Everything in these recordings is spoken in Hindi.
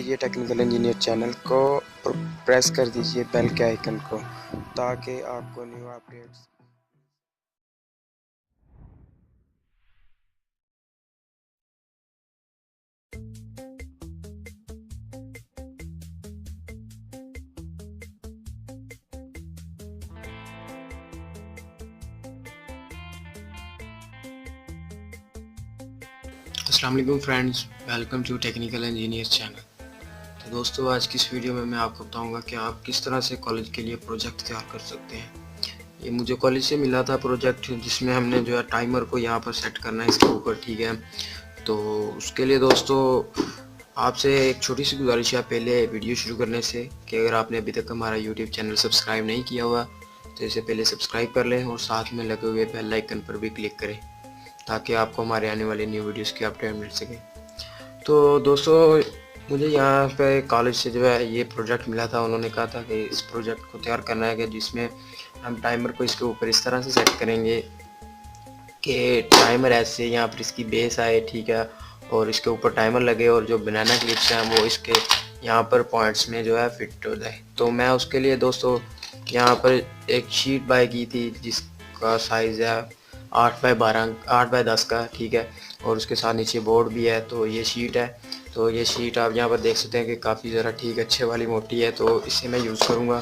कीजिए टेक्निकल इंजीनियर चैनल को, प्रेस कर दीजिए बेल के आइकन को ताकि आपको न्यू अपडेट्स। अस्सलाम वालेकुम friends, welcome to technical engineer channel. तो दोस्तों, आज की इस वीडियो में मैं आपको बताऊंगा कि आप किस तरह से कॉलेज के लिए प्रोजेक्ट तैयार कर सकते हैं। ये मुझे कॉलेज से मिला था प्रोजेक्ट, जिसमें हमने जो है टाइमर को यहाँ पर सेट करना है इसके ऊपर, ठीक है। तो उसके लिए दोस्तों आपसे एक छोटी सी गुजारिश है पहले वीडियो शुरू करने से कि अगर आपने अभी तक हमारा यूट्यूब चैनल सब्सक्राइब नहीं किया हुआ तो इसे पहले सब्सक्राइब कर लें और साथ में लगे हुए बेल आइकन पर भी क्लिक करें ताकि आपको हमारे आने वाले न्यू वीडियोस की अपडेट मिल सके। तो दोस्तों, मुझे यहाँ पे कॉलेज से जो है ये प्रोजेक्ट मिला था। उन्होंने कहा था कि इस प्रोजेक्ट को तैयार करना है कि जिसमें हम टाइमर को इसके ऊपर इस तरह से सेट करेंगे कि टाइमर ऐसे यहाँ पर इसकी बेस आए, ठीक है, और इसके ऊपर टाइमर लगे और जो बनाना क्लिप्स हैं वो इसके यहाँ पर पॉइंट्स में जो है फिट हो जाए। तो मैं उसके लिए दोस्तों यहाँ पर एक शीट बाय की थी जिसका साइज़ है 8x12 8x10 का, ठीक है, और उसके साथ नीचे बोर्ड भी है। तो ये शीट है, तो ये शीट आप यहाँ पर देख सकते हैं कि काफ़ी ज़रा ठीक अच्छे वाली मोटी है, तो इसे मैं यूज़ करूँगा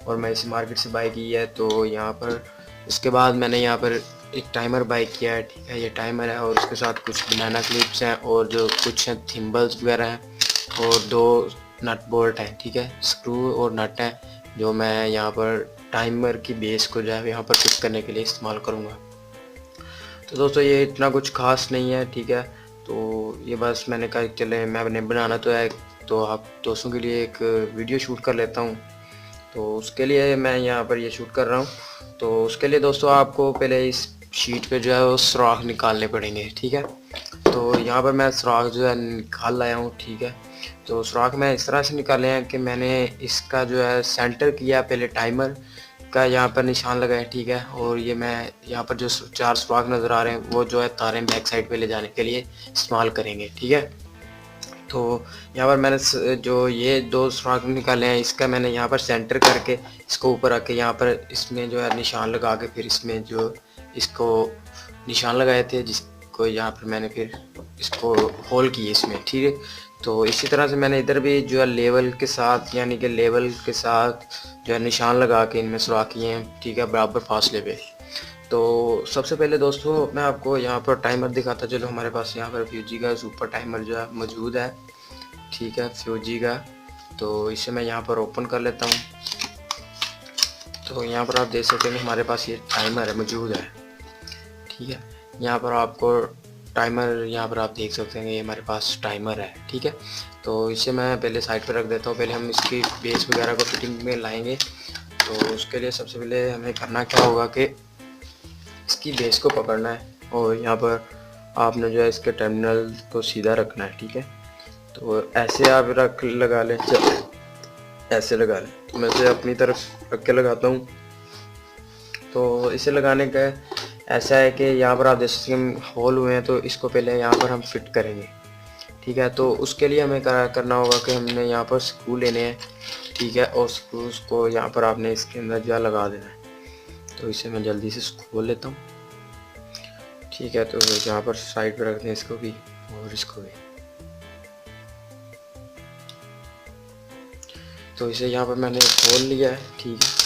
और मैं इसे मार्केट से बाय की है। तो यहाँ पर इसके बाद मैंने यहाँ पर एक टाइमर बाय किया है, ठीक है, ये टाइमर है और उसके साथ कुछ बनाना क्लिप्स हैं और जो कुछ थिम्बल्स वगैरह हैं और 2 नट बोल्ट हैं, ठीक है, स्क्रू और नट हैं जो मैं यहाँ पर टाइमर की बेस को जो है यहाँ पर फिट करने के लिए इस्तेमाल करूँगा। तो दोस्तों ये इतना कुछ खास नहीं है, ठीक है। तो ये बस मैंने कहा चले मैंने बनाना तो है, तो आप दोस्तों के लिए एक वीडियो शूट कर लेता हूँ। तो उसके लिए मैं यहाँ पर ये शूट कर रहा हूँ। तो उसके लिए दोस्तों आपको पहले इस शीट पे जो है वो सुराख निकालने पड़ेंगे, ठीक है। तो यहाँ पर मैं सुराख जो है निकाल लाया हूँ, ठीक है। तो सुराख मैं इस तरह से निकाले हैं कि मैंने इसका जो है सेंटर किया, पहले टाइमर का यहाँ पर निशान लगाया, ठीक है, और ये मैं यहाँ पर जो 4 सुराख नज़र आ रहे हैं वो जो है तारें बैक साइड पे ले जाने के लिए इस्तेमाल करेंगे, ठीक है। तो यहाँ पर मैंने जो ये 2 सुराख निकाले हैं इसका मैंने यहाँ पर सेंटर करके इसको ऊपर आके यहाँ पर इसमें जो है निशान लगा के फिर इसमें जो इसको निशान लगाए थे जिसको यहाँ पर मैंने फिर इसको होल किए इसमें, ठीक है। तो इसी तरह से मैंने इधर भी जो है लेवल के साथ यानी कि लेवल के साथ जो है निशान लगा के इनमें सुराख किए हैं, ठीक है, बराबर फासले पे। तो सबसे पहले दोस्तों मैं आपको यहाँ पर टाइमर दिखाता चलो। हमारे पास यहाँ पर फ्यूजी का सुपर टाइमर जो है मौजूद है, ठीक है, फ्यूजी का। तो इसे मैं यहाँ पर ओपन कर लेता हूँ। तो यहाँ पर आप देख सकते हैं कि हमारे पास ये टाइमर है मौजूद है, ठीक है। यहाँ पर आपको टाइमर यहाँ पर आप देख सकते हैं कि ये हमारे पास टाइमर है, ठीक है। तो इसे मैं पहले साइड पर रख देता हूँ। पहले हम इसकी बेस वगैरह को फिटिंग में लाएंगे। तो उसके लिए सबसे पहले हमें करना क्या होगा कि इसकी बेस को पकड़ना है और यहाँ पर आपने जो है इसके टर्मिनल को सीधा रखना है, ठीक है। तो ऐसे आप लगा लें, ऐसे लगा लें। तो मैं इसे अपनी तरफ रख के लगाता हूँ। तो इसे लगाने का ऐसा है कि यहाँ पर आप देख सकते हैं होल हुए हैं, तो इसको पहले यहाँ पर हम फिट करेंगे, ठीक है। तो उसके लिए हमें करना होगा कि हमने यहाँ पर स्क्रू लेने हैं, ठीक है, और स्क्रूज को यहाँ पर आपने इसके अंदर जो है लगा देना है। तो इसे मैं जल्दी से खोल लेता हूँ, ठीक है। तो यहाँ पर साइड पर रखते हैं इसको भी और इसको भी। तो इसे यहाँ पर मैंने खोल लिया है, ठीक है।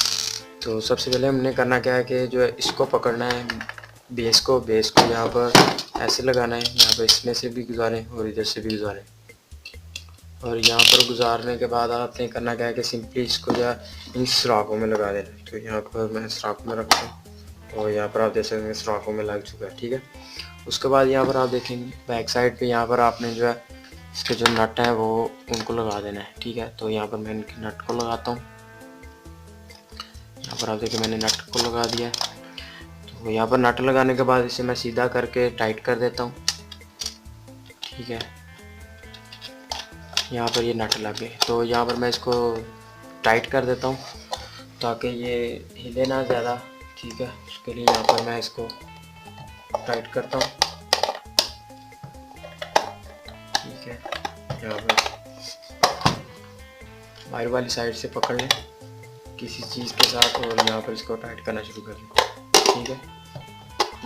तो सबसे पहले हमने करना क्या है कि जो है इसको पकड़ना है, बेस को यहाँ पर ऐसे लगाना है। यहाँ पर इसमें से भी गुजारें और इधर से भी गुजारें, और यहाँ पर गुजारने के बाद आपने करना क्या है कि सिंपली इसको जो है इन सुराखों में लगा देना है। तो यहाँ पर मैं सुराख में रखता हूँ और यहाँ पर आप देख सकते हैं सुराखों में लग चुका है, ठीक है। उसके बाद यहाँ पर आप देखेंगे बैक साइड पे यहाँ पर आपने जो है इसके जो नट है वो उनको लगा देना है, ठीक है। तो यहाँ पर मैं इनके नट को लगाता हूँ। यहाँ पर आप देखिए मैंने नट को लगा दिया है। तो यहाँ पर नट लगाने के बाद इसे मैं सीधा करके टाइट कर देता हूँ, ठीक है। यहाँ पर ये नट लगे, तो यहाँ पर मैं इसको टाइट कर देता हूँ ताकि ये हिले ना ज़्यादा, ठीक है। उसके लिए यहाँ पर मैं इसको टाइट करता हूँ, ठीक है। यहाँ पर वायर वाली साइड से पकड़ लें किसी चीज़ के साथ और यहाँ पर इसको टाइट करना शुरू कर दें। ठीक है,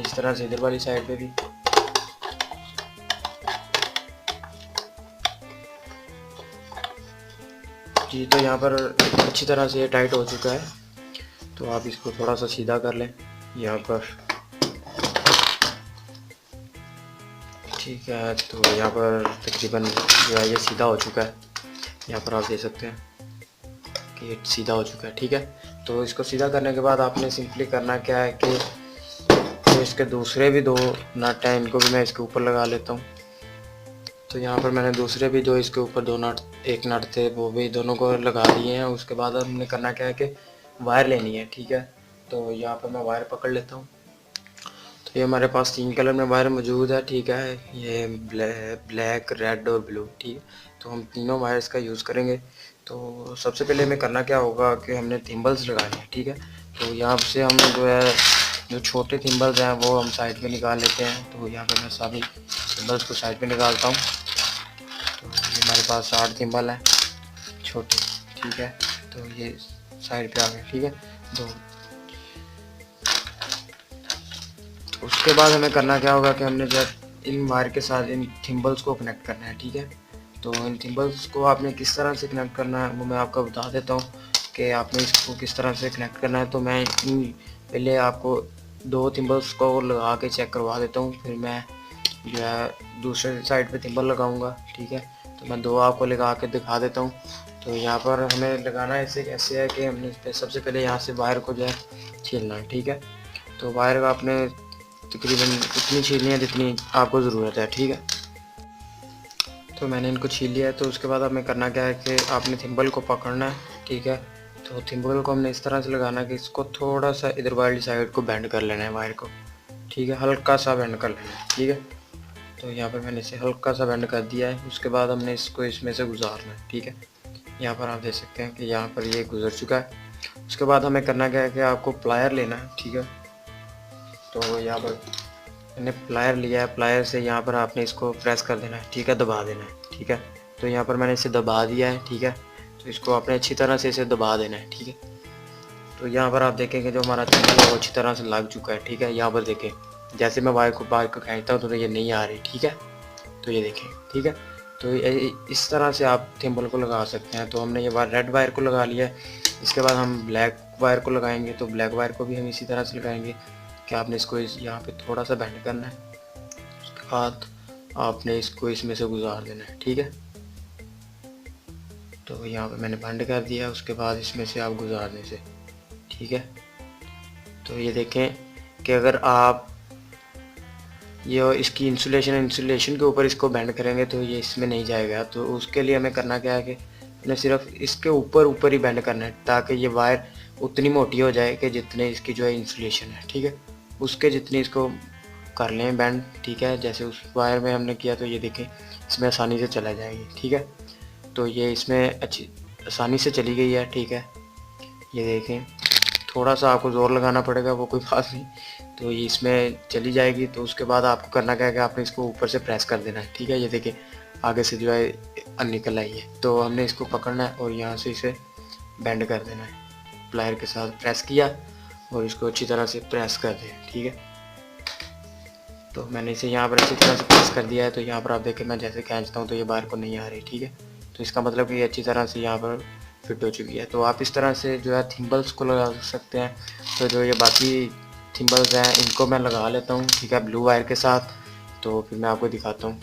इस तरह से इधर वाली साइड पे भी। जी, तो यहाँ पर अच्छी तरह से ये टाइट हो चुका है। तो आप इसको थोड़ा सा सीधा कर लें यहाँ पर। ठीक है, तो यहाँ पर तकरीबन जो है ये सीधा हो चुका है। यहाँ पर आप देख सकते हैं कि ये सीधा हो चुका है। ठीक है, तो इसको सीधा करने के बाद आपने सिंपली करना क्या है कि तो इसके दूसरे भी 2 नट हैं, इनको भी मैं इसके ऊपर लगा लेता हूँ। तो यहाँ पर मैंने दूसरे भी जो इसके ऊपर 2 नट, 1 नट थे, वो भी दोनों को लगा दिए हैं। उसके बाद हमने करना क्या है कि वायर लेनी है। ठीक है, तो यहाँ पर मैं वायर पकड़ लेता हूँ। तो ये हमारे पास 3 कलर में वायर मौजूद है। ठीक है, ये ब्लैक, रेड और ब्लू। ठीक है, तो हम तीनों वायर्स का यूज़ करेंगे। तो सबसे पहले हमें करना क्या होगा कि हमने थिम्बल्स लगाने हैं। ठीक है, तो यहाँ से हम जो है जो छोटे थिम्बल्स हैं वो हम साइड पे निकाल लेते हैं। तो यहाँ पे मैं सभी थिम्बल्स को साइड पे निकालता हूँ। तो ये हमारे पास 8 थिम्बल हैं छोटे। ठीक है, तो ये साइड पे आ गए। ठीक है, तो उसके बाद हमें करना क्या होगा कि हमने जब इन वायर के साथ इन थिम्बल्स को कनेक्ट करना है। ठीक है, तो इन थिम्बल्स को आपने किस तरह से कनेक्ट करना है वो मैं आपको बता देता हूँ कि आपने इसको किस तरह से कनेक्ट करना है। तो मैं पहले आपको 2 थिम्बल्स को लगा के चेक करवा देता हूँ, फिर मैं जो है दूसरे साइड पे थिम्बल लगाऊंगा। ठीक है, तो मैं 2 आपको लगा के दिखा देता हूँ। तो यहाँ पर हमें लगाना ऐसे कैसे है कि हमने सबसे पहले यहाँ से वायर को जो है छीलना है। ठीक है, तो वायर का आपने तकरीबन उतनी छीलनी है जितनी आपको ज़रूरत है। ठीक है, तो मैंने इनको छील लिया है। तो उसके बाद हमें करना क्या है कि आपने थिम्बल को पकड़ना है। ठीक है, तो थिम्बल को हमने इस तरह से लगाना है कि इसको थोड़ा सा इधर वाली साइड को बेंड कर लेना है वायर को। ठीक है, हल्का सा बेंड कर लेना है। ठीक है, तो यहाँ पर मैंने इसे हल्का सा बेंड कर दिया है। उसके बाद हमने इसको इसमें से गुजारना है। ठीक है, यहाँ पर आप देख सकते हैं कि यहाँ पर ये गुजर चुका है। उसके बाद हमें करना क्या है कि आपको प्लायर लेना है। ठीक है, तो यहाँ पर मैंने प्लायर लिया है। प्लायर से यहाँ पर आपने इसको प्रेस कर देना है। ठीक है, दबा देना है। ठीक है, तो यहाँ पर मैंने इसे दबा दिया है। ठीक है, तो इसको आपने अच्छी तरह से इसे दबा देना है। ठीक है, तो यहाँ पर आप देखेंगे जो हमारा थिम्बल है वो अच्छी तरह से लग चुका है। ठीक है, यहाँ पर देखें जैसे मैं वायर को खींचता हूँ तो ये नहीं आ रही। ठीक है, तो ये देखें। ठीक है, तो इस तरह से आप थिम्बल को लगा सकते हैं। तो हमने ये रेड वायर को लगा लिया है। इसके बाद हम ब्लैक वायर को लगाएंगे। तो ब्लैक वायर को भी हम इसी तरह से लगाएंगे कि आपने इसको यहाँ पे थोड़ा सा बेंड करना है। उसके बाद आपने इसको इसमें से गुजार देना है। ठीक है, तो यहाँ पे मैंने बेंड कर दिया। उसके बाद इसमें से आप गुजार दें इसे। ठीक है, तो ये देखें कि अगर आप ये इसकी इंसुलेशन के ऊपर इसको बेंड करेंगे तो ये इसमें नहीं जाएगा। तो उसके लिए हमें करना क्या है कि हमें सिर्फ इसके ऊपर ही बेंड करना है ताकि ये वायर उतनी मोटी हो जाए कि जितने इसकी जो है इंसुलेशन है। ठीक है, उसके जितनी इसको कर लें बेंड। ठीक है, जैसे उस वायर में हमने किया तो ये देखें इसमें आसानी से चला जाएगी। ठीक है, तो ये इसमें अच्छी आसानी से चली गई है। ठीक है, ये देखें थोड़ा सा आपको ज़ोर लगाना पड़ेगा, वो कोई बात नहीं, तो ये इसमें चली जाएगी। तो उसके बाद आपको करना क्या है कि आपने इसको ऊपर से प्रेस कर देना है। ठीक है, ये देखें आगे से जो है निकल आई है। तो हमने इसको पकड़ना है और यहाँ से इसे बेंड कर देना है। प्लायर के साथ प्रेस किया और इसको अच्छी तरह से प्रेस कर दें। ठीक है, तो मैंने इसे यहाँ पर अच्छी तरह से प्रेस कर दिया है। तो यहाँ पर आप देखें मैं जैसे खींचता हूँ तो ये बाहर को नहीं आ रही। ठीक है, तो इसका मतलब कि ये अच्छी तरह से यहाँ पर फिट हो चुकी है। तो आप इस तरह से जो है थिम्बल्स को लगा सकते हैं। तो जो ये बाकी थिम्बल्स हैं इनको मैं लगा लेता हूँ। ठीक है, ब्लू वायर के साथ। तो फिर मैं आपको दिखाता हूँ।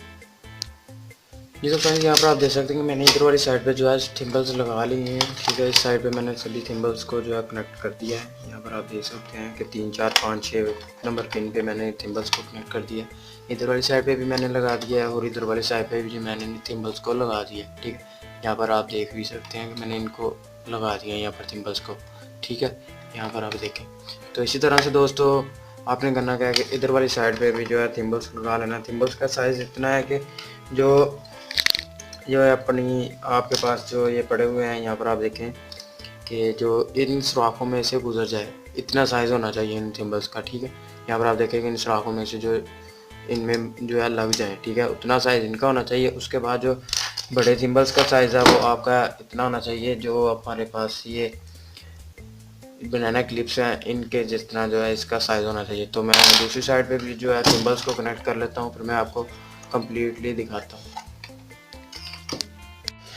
जी, तो फ्रेंड्स यहाँ पर आप देख सकते हैं कि मैंने इधर वाली साइड पे जो है थिम्बल्स लगा ली हैं। ठीक है, इस साइड पे मैंने सभी थिम्बल्स को जो है कनेक्ट कर दिया है। यहाँ पर आप देख सकते हैं कि 3, 4, 5, 6 नंबर पिन पे मैंने थिम्बल्स को कनेक्ट कर दिया। इधर वाली साइड पे भी मैंने लगा दिया है और इधर वाली साइड पे भी मैंने थिम्बल्स को लगा दिया। ठीक है, यहाँ पर आप देख भी सकते हैं कि मैंने इनको लगा दिया यहाँ पर थिम्बल्स को। ठीक है, यहाँ पर आप देखें। तो इसी तरह से दोस्तों आपने करना क्या है कि इधर वाली साइड पे भी जो है थिम्बल्स लगा लेना। थिम्बल्स का साइज़ इतना है कि जो है अपनी आपके पास जो ये पड़े हुए हैं, यहाँ पर आप देखें कि जो इन सुराखों में से गुजर जाए इतना साइज़ होना चाहिए इन थिम्बल्स का। ठीक है, यहाँ पर आप देखें कि इन सुराखों में से जो इनमें जो है लग जाए। ठीक है, उतना साइज़ इनका होना चाहिए। उसके बाद जो बड़े थिम्बल्स का साइज़ है वो आपका इतना होना चाहिए जो हमारे पास ये बनाना क्लिप्स हैं इनके जितना जो है इसका साइज़ होना चाहिए। तो मैं दूसरी साइड पे भी जो है थिम्बल्स को कनेक्ट कर लेता हूँ, फिर मैं आपको कम्प्लीटली दिखाता हूँ।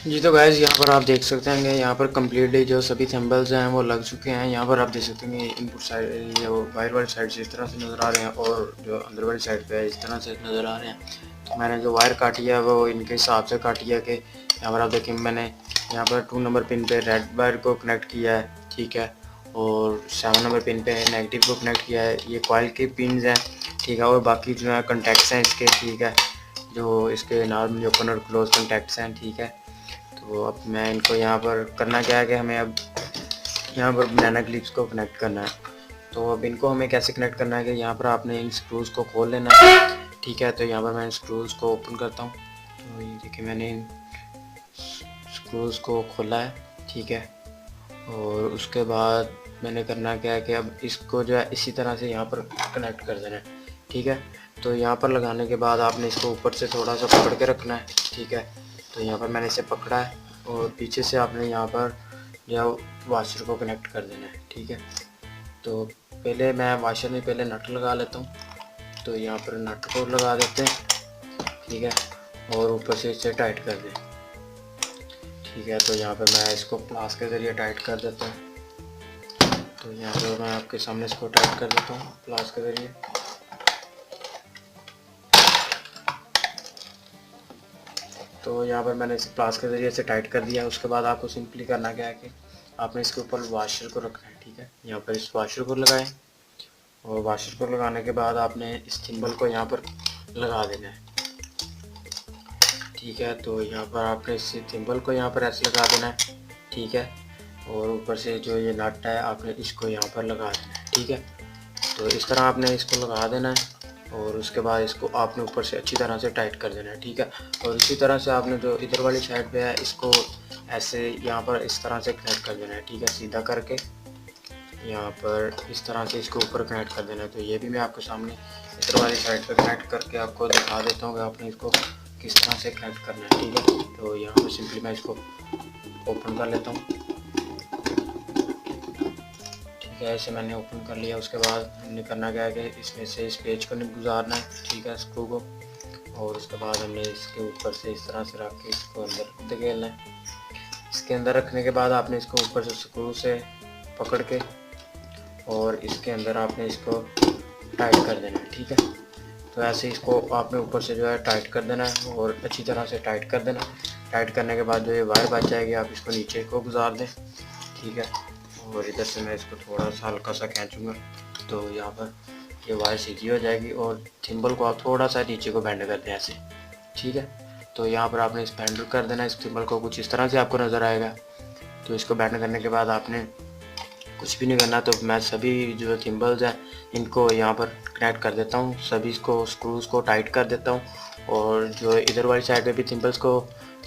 जी तो गाइज़ यहाँ पर आप देख सकते हैं कि यहाँ पर कम्प्लीटली जो सभी थिम्बल्स हैं वो लग चुके हैं। यहाँ पर आप देख सकते हैं कि इनपुट साइड ये वायर वाली साइड से इस तरह से नज़र आ रहे हैं और जो अंदर वाली साइड पे है इस तरह से नज़र आ रहे हैं। तो मैंने जो वायर काटी है वो इनके हिसाब से काटी है कि यहाँ पर आप देखें मैंने यहाँ पर 2 नंबर पिन पे रेड वायर को कनेक्ट किया है, ठीक है, और 7 नंबर पिन पे नेगेटिव को कनेक्ट किया है। ये कॉइल के पिन हैं, ठीक है, और बाकी जो है कॉन्टैक्ट्स हैं इसके, ठीक है, जो इसके नॉर्मल ओपन और क्लोज कॉन्टैक्ट्स हैं, ठीक है। तो अब मैं इनको यहाँ पर करना क्या है कि हमें अब यहाँ पर बनाना क्लिप्स को कनेक्ट करना है। तो अब इनको हमें कैसे कनेक्ट करना है कि यहाँ पर आपने इन स्क्रूज़ को खोल लेना है, ठीक है। तो यहाँ पर मैं स्क्रूज़ को ओपन करता हूँ। तो ये देखिए मैंने इन स्क्रूज़ को खोला है, ठीक है, और उसके बाद मैंने करना क्या है कि अब इसको जो है इसी तरह से यहाँ पर कनेक्ट कर देना है, ठीक है। तो यहाँ पर लगाने के बाद आपने इसको ऊपर से थोड़ा सा पकड़ के रखना है, ठीक है। तो यहाँ पर मैंने इसे पकड़ा है और पीछे से आपने यहाँ पर जो वाशर को कनेक्ट कर देना है, ठीक है। तो पहले मैं वाशर में पहले नट लगा लेता हूँ। तो यहाँ पर नट को लगा देते हैं, ठीक है, और ऊपर से इसे टाइट कर दें, ठीक है। तो यहाँ पर मैं इसको प्लास के ज़रिए टाइट कर देता हूँ। तो यहाँ पर मैं आपके सामने इसको टाइट कर देता हूँ प्लास के ज़रिए। तो यहाँ पर मैंने इसे प्लास के ज़रिए से टाइट कर दिया। उसके बाद आपको सिंपली करना क्या है कि आपने इसके ऊपर वाशर को रखना है, ठीक है। यहाँ पर इस वाशर को लगाएं और वाशर को लगाने के बाद आपने इस थिम्बल को यहाँ पर लगा देना है, ठीक है। तो यहाँ पर आपने इस थिम्बल को यहाँ पर ऐसे लगा देना है, ठीक है, और ऊपर से जो ये नट है आपने इसको यहाँ पर लगा देना है, ठीक है। तो इस तरह आपने इसको लगा देना है और उसके बाद इसको आपने ऊपर से अच्छी तरह से टाइट कर देना है, ठीक है। और इसी तरह से आपने जो इधर वाली साइड पे है इसको ऐसे यहाँ पर इस तरह से कनेक्ट कर देना है, ठीक है, सीधा करके यहाँ पर इस तरह से इसको ऊपर कनेक्ट कर देना है। तो ये भी मैं आपके सामने इधर वाली साइड पे कनेक्ट करके आपको दिखा देता हूँ कि आपने इसको किस तरह से कनेक्ट करना है, ठीक है। तो यहाँ पर सिंपली मैं इसको ओपन कर लेता हूँ, ठीक है। ऐसे मैंने ओपन कर लिया। उसके बाद हमने करना क्या है कि इसमें से इस पेज को नहीं गुजारना है, ठीक है, स्क्रू को, और उसके बाद हमने इसके ऊपर से इस तरह से रख के इसको अंदर धकेलना है। इसके अंदर रखने के बाद आपने इसको ऊपर से स्क्रू से पकड़ के और इसके अंदर आपने इसको टाइट कर देना है, ठीक है। तो ऐसे इसको आपने ऊपर से जो है टाइट कर देना है और अच्छी तरह से टाइट कर देना। टाइट करने के बाद जो ये वायर बच जाएगी आप इसको नीचे को गुजार दें, ठीक है। और इधर से मैं इसको थोड़ा सा हल्का सा खींचूँगा तो यहाँ पर ये वायर सीधी हो जाएगी और थिम्बल को आप थोड़ा सा नीचे को बेंड कर दें ऐसे, ठीक है। तो यहाँ पर आपने इस बेंड कर देना इस थिम्बल को, कुछ इस तरह से आपको नज़र आएगा। तो इसको बेंड करने के बाद आपने कुछ भी नहीं करना। तो मैं सभी जो थिम्बल्स हैं इनको यहाँ पर कनेक्ट कर देता हूँ, सभी इसको स्क्रूज़ को टाइट कर देता हूँ और जो इधर वाली साइड पे भी थिम्बल्स को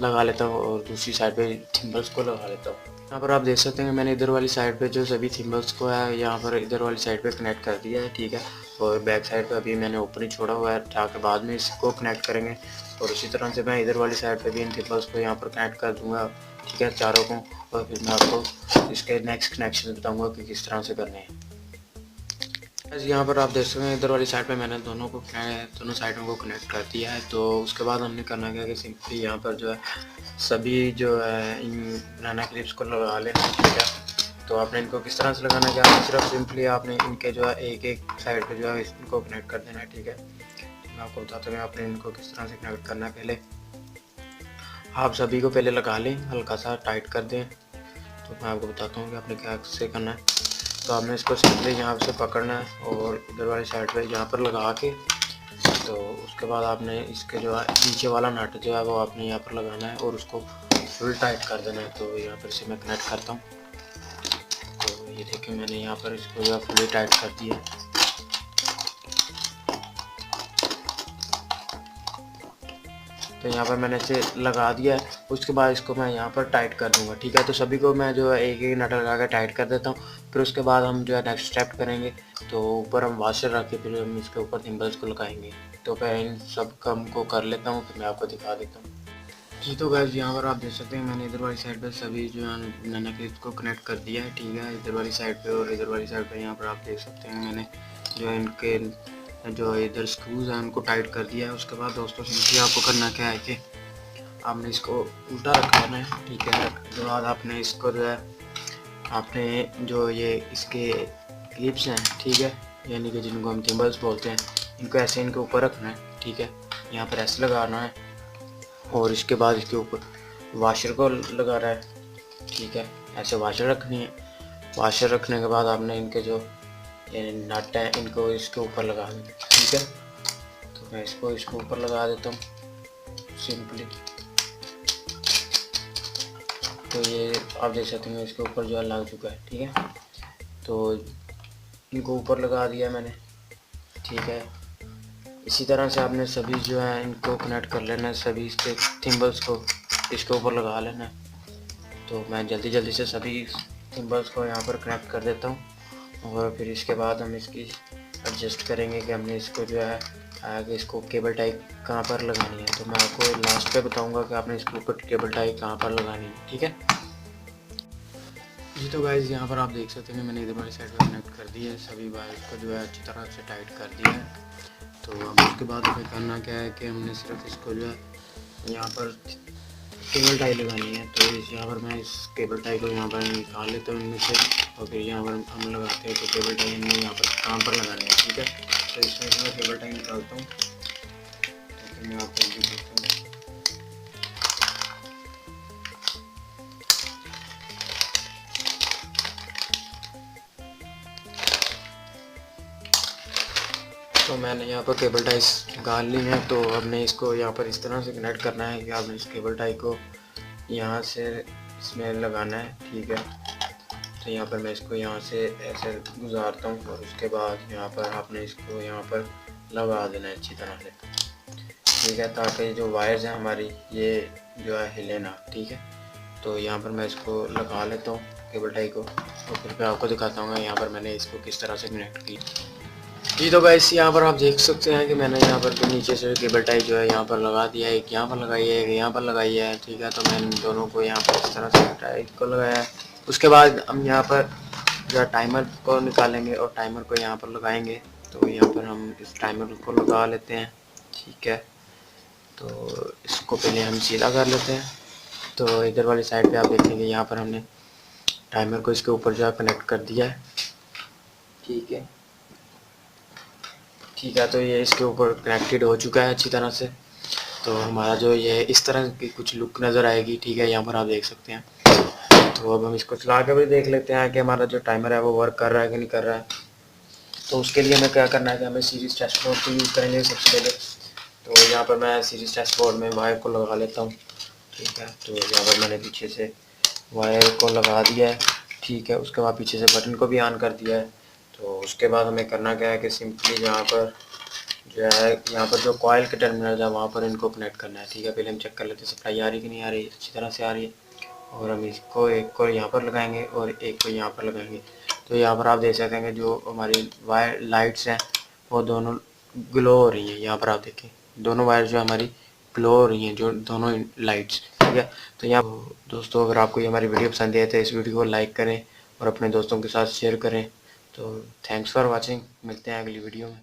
लगा लेता हूँ और दूसरी साइड पे थिम्बल्स को लगा लेता हूँ। यहाँ पर आप देख सकते हैं मैंने इधर वाली साइड पे जो सभी थिम्बल्स को है यहाँ पर इधर वाली साइड पे कनेक्ट कर दिया है, ठीक है। और बैक साइड पे अभी मैंने ओपन ही छोड़ा हुआ है ताकि बाद में इसको कनेक्ट करेंगे। और उसी तरह से मैं इधर वाली साइड पे भी इन थिम्बल्स को यहाँ पर कनेक्ट कर दूँगा, ठीक है, चारों को। और फिर मैं आपको इसके नेक्स्ट कनेक्शन बताऊँगा कि किस तरह से करने हैं। यहाँ पर आप देख सकते हैं इधर वाली साइड पे मैंने दोनों साइडों को कनेक्ट कर दिया है। तो उसके बाद हमने करना क्या कि सिंपली यहाँ पर जो है सभी जो है इन बनाना क्लिप्स को लगा लेना है, ठीक है। तो आपने इनको किस तरह से लगाना है, क्या सिर्फ सिंपली आपने इनके जो है एक एक साइड पे जो है इनको कनेक्ट कर देना है, ठीक है। मैं आपको बताता हूँ आपने इनको किस तरह से कनेक्ट करना है। पहले आप सभी को पहले लगा लें, हल्का सा टाइट कर दें। तो मैं आपको बताता हूँ कि आपने क्या से करना है। तो आपने इसको सिंपली यहाँ से पकड़ना है और इधर वाली साइड पे यहाँ पर लगा के तो उसके बाद आपने इसके जो है नीचे वाला नट जो है वो आपने यहाँ पर लगाना है और उसको फुल टाइट कर देना है। तो यहाँ पर इसे मैं कनेक्ट करता हूँ। तो ये देखिए मैंने यहाँ पर इसको जो है फुली टाइट कर दिया। तो यहाँ पर मैंने इसे लगा दिया है। उसके बाद इसको मैं यहाँ पर टाइट कर दूँगा, ठीक है। तो सभी को मैं जो है एक एक नट लगा कर टाइट कर देता हूँ। फिर उसके बाद हम जो है नेक्स्ट स्टेप करेंगे। तो ऊपर हम वाशर रख के फिर हम इसके ऊपर थिम्बल्स को लगाएंगे। तो मैं इन सब काम को कर लेता हूँ फिर मैं आपको दिखा देता हूँ। जी तो गाइस यहाँ पर आप देख सकते हैं मैंने इधर वाली साइड पे सभी जो है नैनो क्लिप्स को कनेक्ट कर दिया है, ठीक है। इधर वाली साइड पे और इधर वाली साइड पे यहाँ पर आप देख सकते हैं मैंने जो इनके जो इधर स्क्रूज हैं उनको टाइट कर दिया है। उसके बाद दोस्तों सिंपली आपको करना क्या है कि आपने इसको उल्टा रखना है, ठीक है। उसके बाद आपने इसको जो है आपने जो ये इसके क्लिप्स हैं, ठीक है, यानी कि जिनको हम थिम्बल्स बोलते हैं, इनको ऐसे इनके ऊपर रखना है, ठीक है। यहाँ पर ऐसे लगाना है और इसके बाद इसके ऊपर वाशर को लगा रहा है, ठीक है। ऐसे वाशर रखनी है। वाशर रखने के बाद आपने इनके जो ये नट हैं इनको इसके ऊपर लगा देना, ठीक है। तो मैं इसको इसके ऊपर लगा देता हूँ सिंपली। तो ये आप देख सकते हैं इसके ऊपर जो है लग चुका है, ठीक है। तो इनको ऊपर लगा दिया मैंने, ठीक है। इसी तरह से आपने सभी जो है इनको कनेक्ट कर लेना है, सभी इसके थिम्बल्स को इसके ऊपर लगा लेना है। तो मैं जल्दी जल्दी से सभी थिम्बल्स को यहाँ पर कनेक्ट कर देता हूँ और फिर इसके बाद हम इसकी एडजस्ट करेंगे कि हमने इसको जो है आगे इसको केबल टाई कहाँ पर लगानी है। तो मैं आपको लास्ट पे बताऊँगा कि आपने इसके ऊपर केबल टाई कहाँ पर लगानी है, ठीक है जी। तो गाइस यहाँ पर आप देख सकते हैं मैंने इधर वाली साइड पर कनेक्ट कर दिया है, सभी वायर को जो है अच्छी तरह से टाइट कर दिया है। तो अब उसके बाद हमें करना क्या है कि हमने सिर्फ इसको जो है यहाँ पर केबल टाई लगानी है। तो यहाँ पर मैं इस केबल टाई को यहाँ पर निकाल लेता हूँ इनमें से और फिर यहाँ पर हम लगाते हैं। तो केबल टाई हमने यहाँ पर काम पर लगानी है, ठीक है। तो इसमें से मैं केबल टाई निकालता हूँ तो मैं आपको भी दिखाता हूँ। तो मैंने यहाँ पर केबल टाई निकाल ली है। तो हमने इसको यहाँ पर इस तरह से कनेक्ट करना है कि आपने इस केबल टाई को यहाँ से इसमें लगाना है, ठीक है। तो यहाँ पर मैं इसको यहाँ से ऐसे गुजारता हूँ और उसके बाद यहाँ पर आपने इसको यहाँ पर लगा देना है अच्छी तरह से, ठीक है, ताकि जो वायर्स हैं हमारी ये जो है हिले ना, ठीक है। तो यहाँ पर मैं इसको लगा लेता हूँ केबल टाई को और फिर मैं आपको दिखाता हूँ यहाँ पर मैंने इसको किस तरह से कनेक्ट की। जी तो गाइस यहाँ पर आप देख सकते हैं कि मैंने यहाँ पर फिर नीचे से केबल टाई जो है यहाँ पर लगा दिया है, एक यहाँ पर लगाई है, एक यहाँ पर लगाई है, ठीक है। तो मैंने दोनों को यहाँ पर इस तरह से टाई को लगाया है। उसके बाद हम यहाँ पर जो है टाइमर को निकालेंगे और टाइमर को यहाँ पर लगाएंगे। तो यहाँ पर हम इस टाइमर को लगा लेते हैं, ठीक है। तो इसको पहले हम सीधा कर लेते हैं। तो इधर वाली साइड पर आप देखेंगे यहाँ पर हमने टाइमर को इसके ऊपर जो है कनेक्ट कर दिया है, ठीक है, ठीक है। तो ये इसके ऊपर कनेक्टेड हो चुका है अच्छी तरह से। तो हमारा जो ये इस तरह की कुछ लुक नज़र आएगी, ठीक है, यहाँ पर आप देख सकते हैं। तो अब हम इसको चला के भी देख लेते हैं कि हमारा जो टाइमर है वो वर्क कर रहा है कि नहीं कर रहा है। तो उसके लिए हमें क्या करना है कि हमें सीरीज टेस्ट बोर्ड को यूज़ करेंगे सबसे पहले। तो यहाँ पर मैं सीरीज टेस्ट बोर्ड में वायर को लगा लेता हूँ, ठीक है। तो यहाँ पर मैंने पीछे से वायर को लगा दिया है, ठीक है। उसके बाद पीछे से बटन को भी ऑन कर दिया है। तो उसके बाद हमें करना क्या है कि सिंपली यहाँ पर जो है यहाँ पर जो कॉइल के टर्मिनल है वहाँ पर इनको कनेक्ट करना है, ठीक है। पहले हम चेक कर लेते हैं सप्लाई आ रही कि नहीं आ रही, अच्छी तरह से आ रही है। और हम इसको एक को यहाँ पर लगाएंगे और एक को यहाँ पर लगाएंगे। तो यहाँ पर आप देख सकते हैं जो हमारी वायर लाइट्स हैं वो दोनों ग्लो हो रही हैं। यहाँ पर आप देखें दोनों वायर जो हमारी ग्लो हो रही हैं, जो दोनों लाइट्स, ठीक है। तो यहाँ दोस्तों अगर आपको ये हमारी वीडियो पसंद आए तो इस वीडियो को लाइक करें और अपने दोस्तों के साथ शेयर करें। तो थैंक्स फॉर वॉचिंग, मिलते हैं अगली वीडियो में।